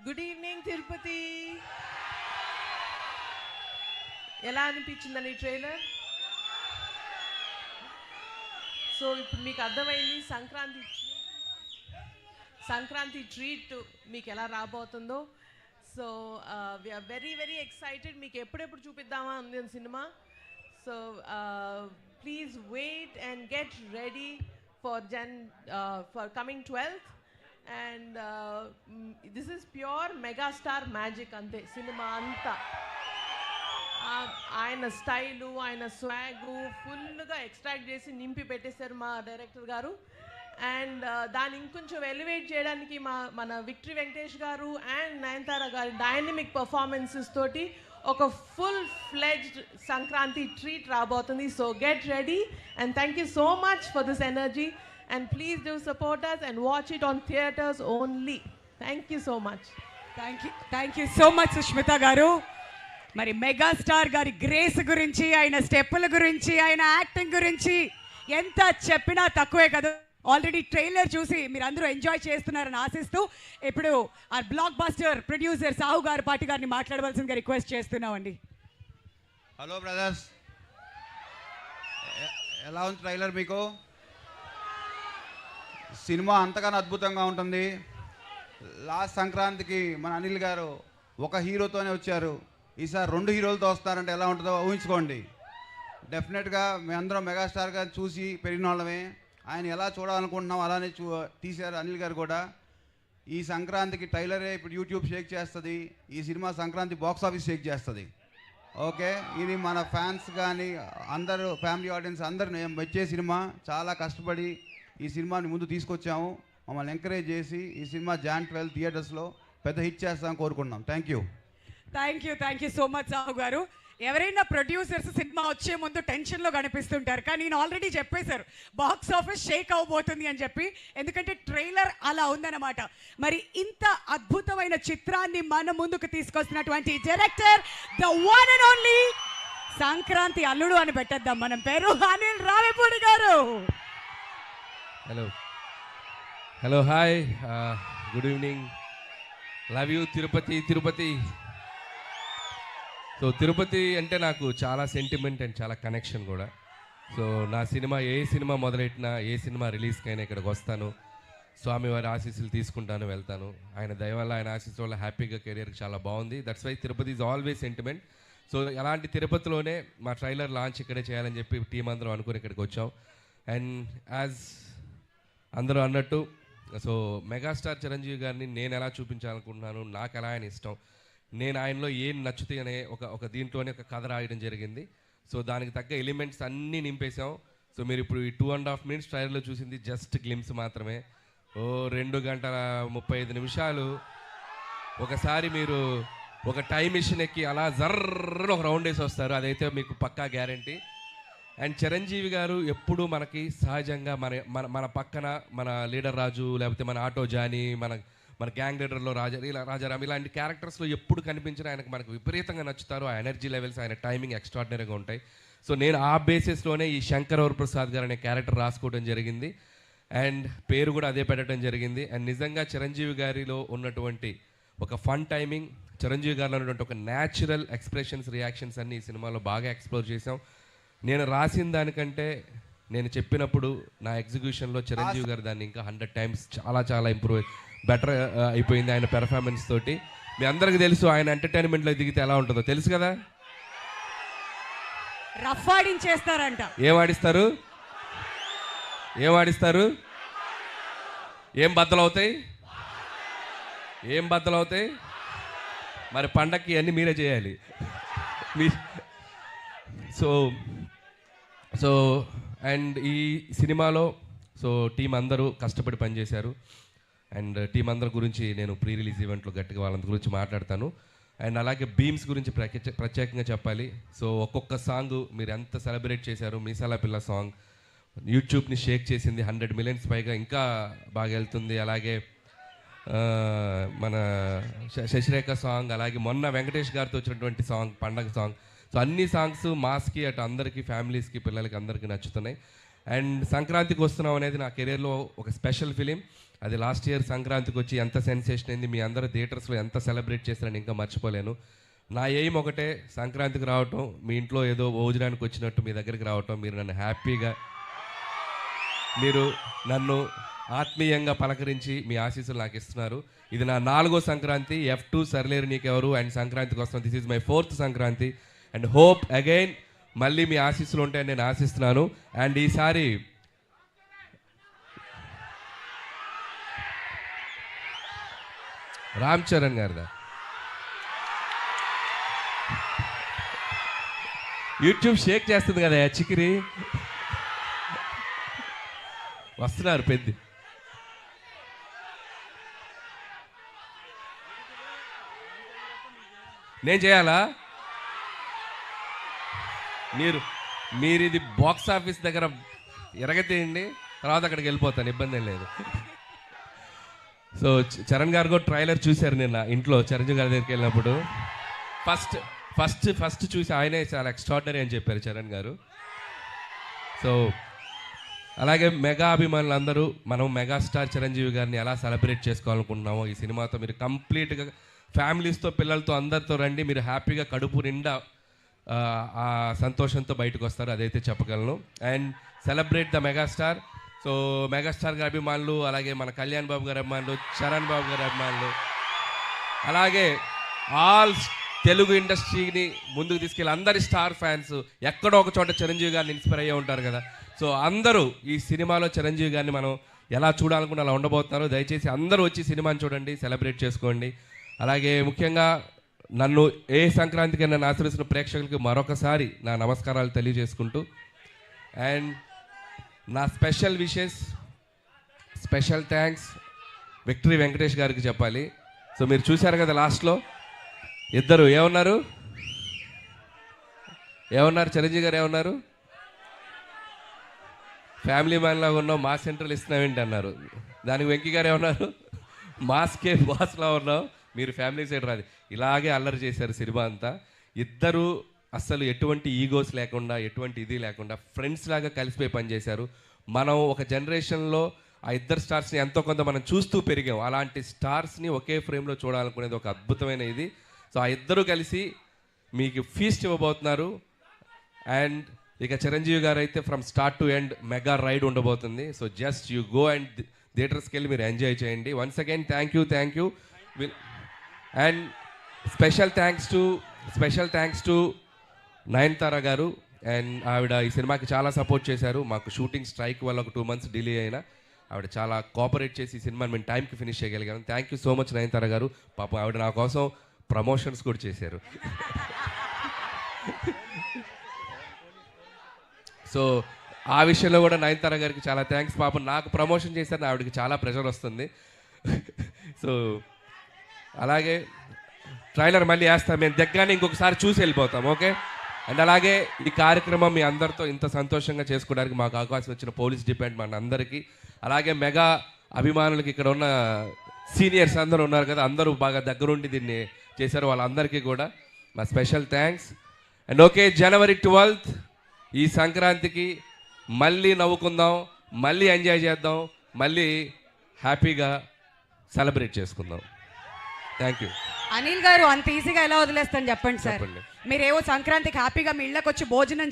Good evening Tirupati. ఎలా అనిపించిందని trailer? So ఇప్పుడు మీకు అర్థమైంది సంక్రాంతి ట్రీట్ మీకు ఎలా రాబోతుందో. So we are very very excited. మీకు ఎప్పుడెప్పుడు చూపిద్దామా ఉంది సినిమా. So please wait and get ready for coming 12th. And this is pure megastar magic అంతే సినిమా అంతా. ఆయన స్టైలు, ఆయన స్వాగు ఫుల్గా ఎక్స్ట్రాక్ట్ చేసి నింపి పెట్టేశారు మా డైరెక్టర్ గారు. అండ్ దాన్ని ఇంకొంచెం ఎలివేట్ చేయడానికి మన విక్టరీ వెంకటేష్ గారు అండ్ నయనతార గారి డైనమిక్ పర్ఫార్మెన్సెస్ తోటి ఒక ఫుల్ ఫ్లెడ్జ్డ్ సంక్రాంతి ట్రీట్ రాబోతుంది. So get ready and thank you so much for this energy and please do support us and watch it on theaters only. Thank you so much. Thank you so much Sushmita గారు. మరి megastar గారి grace గురించి, ఆయన స్టెప్పుల గురించి, ఆయన acting గురించి ఎంత చెప్పినా తక్కువే కదా. ఆల్రెడీ ట్రైలర్ చూసి మీరు అందరూ ఎంజాయ్ చేస్తున్నారని ఆశిస్తూ ఇప్పుడు ఆ బ్లాక్ బస్టర్ ప్రొడ్యూసర్ సాహు గారు పాటి గారిని మాట్లాడవలసిందిగా రిక్వెస్ట్ చేస్తున్నామండి. హలో బ్రదర్స్, ఎలా ఉంది ట్రైలర్? మీకు సినిమా అంతగానో అద్భుతంగా ఉంటుంది. లాస్ట్ సంక్రాంతికి మన అనిల్ గారు ఒక హీరోతోనే వచ్చారు, ఈసారి 2 హీరోలతో వస్తారంటే ఎలా ఉంటుందో ఊహించుకోండి. డెఫినెట్గా మేమందరం మెగాస్టార్ గారు చూసి పెరిగిన వాళ్ళమే. ఆయన ఎలా చూడాలనుకుంటున్నాం అలానే తీశారు అనిల్ గారు కూడా. ఈ సంక్రాంతికి ట్రైలరే ఇప్పుడు యూట్యూబ్ షేక్ చేస్తుంది. ఈ cinema Sankranti box office Sheikh చేస్తుంది. ఓకే, ఇది మన ఫ్యాన్స్ కానీ అందరూ ఫ్యామిలీ ఆడియన్స్ అందరూ వచ్చే సినిమా. చాలా కష్టపడి ఈ సినిమాని ముందు తీసుకొచ్చాము. మమ్మల్ని ఎంకరేజ్ చేసి ఈ సినిమా Jan 12 థియేటర్స్లో పెద్ద హిట్ చేస్తామని కోరుకుంటున్నాం. Thank you so much Sahu గారు. ఎవరైనా ప్రొడ్యూసర్స్ సినిమా వచ్చే ముందు టెన్షన్లో కనిపిస్తుంటారు, కానీ నేను ఆల్రెడీ చెప్పేశారు బాక్స్ ఆఫీస్ షేక్ అవబోతుంది అని చెప్పి. ఎందుకంటే ట్రైలర్ అలా ఉందన్నమాట. మరి ఇంత అద్భుతమైన చిత్రాన్ని మన ముందుకు తీసుకొస్తున్నటువంటి director the one and only Sankranti Alludu అని పెట్టేద్దాం మనం పేరు, Anil Ravipudi garu. Hello hi, good evening. Love you Tirupati. So Tirupati అంటే నాకు చాలా సెంటిమెంట్ అండ్ చాలా కనెక్షన్ కూడా. సో నా సినిమా ఏ సినిమా మొదలెట్టినా, ఏ సినిమా రిలీజ్కి అయినా ఇక్కడికి వస్తాను, స్వామివారి ఆశీస్సులు తీసుకుంటాను, వెళ్తాను. ఆయన దయ వల్ల, ఆయన ఆశీస్సు వల్ల హ్యాపీగా కెరియర్కి చాలా బాగుంది. That's why Tirupati is always sentiment. So అలాంటి తిరుపతిలోనే మా ట్రైలర్ లాంచ్ ఇక్కడే చేయాలని చెప్పి టీం అందరం అనుకుని ఇక్కడికి వచ్చాం. అండ్ యాజ్ అందరూ అన్నట్టు, సో మెగాస్టార్ చిరంజీవి గారిని నేను ఎలా చూపించాలనుకుంటున్నాను, నాకు ఎలా ఆయన ఇష్టం, నేను ఆయనలో ఏం నచ్చుతాయి అనే ఒక దీంట్లోనే ఒక కథ రాయడం జరిగింది. సో దానికి తగ్గ ఎలిమెంట్స్ అన్నీ నింపేశాం. సో మీరు ఇప్పుడు ఈ 2.5 minutes ట్రైలర్లో చూసింది జస్ట్ గ్లిమ్స్ మాత్రమే. 2 గంటల 35 నిమిషాలు ఒకసారి మీరు ఒక టైం మిషన్ ఎక్కి అలా జర్రని ఒక రౌండ్ వేసి వస్తారు. అదైతే మీకు పక్కా గ్యారంటీ. అండ్ చిరంజీవి గారు ఎప్పుడూ మనకి సహజంగా మన పక్కన మన లీడర్ రాజు, లేకపోతే మన ఆటో జానీ, మన గ్యాంగ్ లీడర్లో రాజారాం ఇలాంటి క్యారెక్టర్స్లో ఎప్పుడు కనిపించినా ఆయనకు మనకు విపరీతంగా నచ్చుతారు. ఆ ఎనర్జీ లెవెల్స్, ఆయన టైమింగ్ ఎక్స్ట్రాడినరీగా ఉంటాయి. సో నేను ఆ బేసిస్లోనే ఈ శంకర్ వరప్రసాద్ గారు అనే క్యారెక్టర్ రాసుకోవడం జరిగింది. అండ్ పేరు కూడా అదే పెట్టడం జరిగింది. అండ్ నిజంగా చిరంజీవి గారిలో ఉన్నటువంటి ఒక ఫన్ టైమింగ్, చిరంజీవి గారిలో ఉన్నటువంటి ఒక న్యాచురల్ ఎక్స్ప్రెషన్స్, రియాక్షన్స్ అన్ని ఈ సినిమాలో బాగా ఎక్స్ప్లోర్ చేసాం. నేను రాసిన దానికంటే నేను చెప్పినప్పుడు నా ఎగ్జిక్యూషన్లో చిరంజీవి గారు దాన్ని ఇంకా 100 times చాలా బెటర్ అయిపోయింది ఆయన పెర్ఫార్మెన్స్ తోటి. మీ అందరికీ తెలుసు ఆయన ఎంటర్టైన్మెంట్లో దిగితే ఎలా ఉంటుందో తెలుసు కదా. రఫ్ ఆడించేస్తారంట. ఏం ఆడిస్తారు? ఏం బద్దలవుతాయి? మరి పండక్కి అన్నీ మీరే చేయాలి. సో అండ్ ఈ సినిమాలో టీం అందరూ కష్టపడి పనిచేశారు. అండ్ టీం అందరి గురించి నేను ప్రీ రిలీజ్ ఈవెంట్లో గట్టిగా వాళ్ళందరి గురించి మాట్లాడతాను. అండ్ అలాగే బీమ్స్ గురించి ప్రత్యేకంగా చెప్పాలి. సో ఒక్కొక్క సాంగ్ మీరు ఎంత సెలబ్రేట్ చేశారు. మీసాల పిల్ల సాంగ్ యూట్యూబ్ని షేక్ చేసింది, 100 million పైగా ఇంకా బాగా వెళ్తుంది. అలాగే మన శశిరేఖ సాంగ్, అలాగే మొన్న వెంకటేష్ గారితో వచ్చినటువంటి సాంగ్ పండగ సాంగ్. సో అన్ని సాంగ్స్ మాస్కి అటు అందరికీ, ఫ్యామిలీస్కి, పిల్లలకి అందరికీ నచ్చుతున్నాయి. అండ్ సంక్రాంతికి వస్తున్నాం అనేది నా కెరీర్లో ఒక స్పెషల్ ఫిలిం. అది లాస్ట్ ఇయర్ సంక్రాంతికి వచ్చి ఎంత సెన్సేషన్ అయింది, మీ అందరూ థియేటర్స్లో ఎంత సెలబ్రేట్ చేస్తారని ఇంకా మర్చిపోలేను. నా ఎయిమ్ ఒకటే, సంక్రాంతికి రావటం, మీ ఇంట్లో ఏదో భోజనానికి వచ్చినట్టు మీ దగ్గరికి రావటం, మీరు నన్ను హ్యాపీగా, మీరు నన్ను ఆత్మీయంగా పలకరించి మీ ఆశీస్సులు నాకు ఇస్తున్నారు. ఇది నా 4వ సంక్రాంతి. F2 సర్లేరు నీకెవరు అండ్ సంక్రాంతికి వస్తున్నాను. This is my 4th Sankranti and hope again మళ్ళీ మీ ఆశీస్సులు ఉంటాయని నేను ఆశిస్తున్నాను. అండ్ ఈసారి రామ్ చరణ్ గారిదా యూట్యూబ్ షేక్ చేస్తుంది కదా చికిరి, వస్తున్నారు పెద్ద. నేను చేయాలా? మీరు ఇది బాక్స్ ఆఫీస్ దగ్గర ఎరగతీయండి, తర్వాత అక్కడికి వెళ్ళిపోతాను, ఇబ్బంది ఏం లేదు. సో చరణ్ గారు కూడా ట్రైలర్ చూశారు నిన్న ఇంట్లో చిరంజీవి గారి దగ్గరికి వెళ్ళినప్పుడు. ఫస్ట్ చూసి ఆయనే చాలా ఎక్స్ట్రాడినరీ అని చెప్పారు చరణ్ గారు. సో అలాగే మెగా అభిమానులు అందరూ మనం మెగాస్టార్ చిరంజీవి గారిని ఎలా సెలబ్రేట్ చేసుకోవాలనుకుంటున్నామో ఈ సినిమాతో మీరు కంప్లీట్గా ఫ్యామిలీస్తో పిల్లలతో అందరితో రండి. మీరు హ్యాపీగా కడుపు నిండా ఆ సంతోషంతో బయటకు వస్తారు, అదైతే చెప్పగలను. And celebrate the megastar. So megastar గారి అభిమానులు, అలాగే మన కళ్యాణ్ బాబు గారి అభిమానులు, చరణ్ బాబు గారి అభిమానులు, అలాగే ఆల్ తెలుగు ఇండస్ట్రీని ముందుకు తీసుకెళ్ళి అందరి స్టార్ ఫ్యాన్స్ ఎక్కడో ఒక చోట చిరంజీవి గారిని ఇన్స్పైర్ అయ్యే ఉంటారు కదా. సో అందరూ ఈ సినిమాలో చిరంజీవి గారిని మనం ఎలా చూడాలనుకున్న అలా ఉండబోతున్నారు. దయచేసి అందరూ వచ్చి సినిమాని చూడండి, సెలబ్రేట్ చేసుకోండి. అలాగే ముఖ్యంగా నన్ను ఏ సంక్రాంతికి నన్ను ఆశ్రయిస్తున్న ప్రేక్షకులకి మరొకసారి నా నమస్కారాలు తెలియజేసుకుంటూ, అండ్ నా special wishes, special thanks victory Venkatesh గారికి చెప్పాలి. సో మీరు చూశారు కదా లాస్ట్లో ఇద్దరు ఏమన్నారు చిరంజీవి గారు ఏమన్నారు, ఫ్యామిలీ మ్యాన్ లాగా ఉన్నావు, మా సెంట్రల్ ఇస్తున్నావేంటి అన్నారు. దానికి వెంకీ గారు ఏమన్నారు, మాస్కే బాస్లా ఉన్నావు, మీరు ఫ్యామిలీ సైడ్ రాదు. ఇలాగే అల్లరి చేశారు సినిమా అంతా. ఇద్దరు అస్సలు ఎటువంటి ఈగోస్ లేకుండా, ఎటువంటి ఇది లేకుండా ఫ్రెండ్స్ లాగా కలిసిపోయి పనిచేశారు. మనం ఒక జనరేషన్లో ఆ ఇద్దరు స్టార్స్ని ఎంతో కొంత మనం చూస్తూ పెరిగాం. అలాంటి స్టార్స్ని ఒకే ఫ్రేమ్లో చూడాలనుకునేది ఒక అద్భుతమైన ఇది. సో ఆ ఇద్దరు కలిసి మీకు ఫీస్ట్ ఇవ్వబోతున్నారు. అండ్ ఇక చిరంజీవి గారు అయితే from start to end mega ride ఉండబోతుంది. So just you go and థియేటర్స్కి వెళ్ళి మీరు ఎంజాయ్ చేయండి. Once again thank you. And special thanks to Nayanthara garu. And ఆవిడ ఈ సినిమాకి చాలా సపోర్ట్ చేశారు. మాకు షూటింగ్ స్ట్రైక్ వల్ల ఒక 2 months డిలే అయినా ఆవిడ చాలా కోఆపరేట్ చేసి ఈ సినిమాని మేము టైంకి ఫినిష్ చేయగలిగాము. Thank you so much Nayanthara garu. పాపం ఆవిడ నా కోసం ప్రమోషన్స్ కూడా చేశారు. సో ఆ విషయంలో కూడా నయనతార గారికి చాలా థ్యాంక్స్. పాపం నాకు ప్రమోషన్ చేశారని ఆవిడకి చాలా ప్రెషర్ వస్తుంది. సో అలాగే ట్రైలర్ మళ్ళీ వేస్తాం, మేము దగ్గరనే ఇంకొకసారి చూసి వెళ్ళిపోతాం, ఓకే. అండ్ అలాగే ఈ కార్యక్రమం మీ అందరితో ఇంత సంతోషంగా చేసుకోవడానికి మాకు అవకాశం ఇచ్చిన పోలీస్ డిపార్ట్మెంట్ అందరికీ, అలాగే మెగా అభిమానులకి, ఇక్కడ ఉన్న సీనియర్స్ అందరూ ఉన్నారు కదా, అందరూ బాగా దగ్గరుండి దీన్ని చేశారు, వాళ్ళందరికీ కూడా మా special thanks. And okay, January 12th ఈ సంక్రాంతికి మళ్ళీ నవ్వుకుందాం, మళ్ళీ ఎంజాయ్ చేద్దాం, మళ్ళీ హ్యాపీగా సెలబ్రేట్ చేసుకుందాం. Thank you. అనిల్ గారు అంత ఈజీగా ఎలా వదిలేస్తాను చెప్పండి సార్. చెప్పండి. మీరేవో సంక్రాంతికి హ్యాపీగా మీ ఇళ్ళకి వచ్చి భోజనం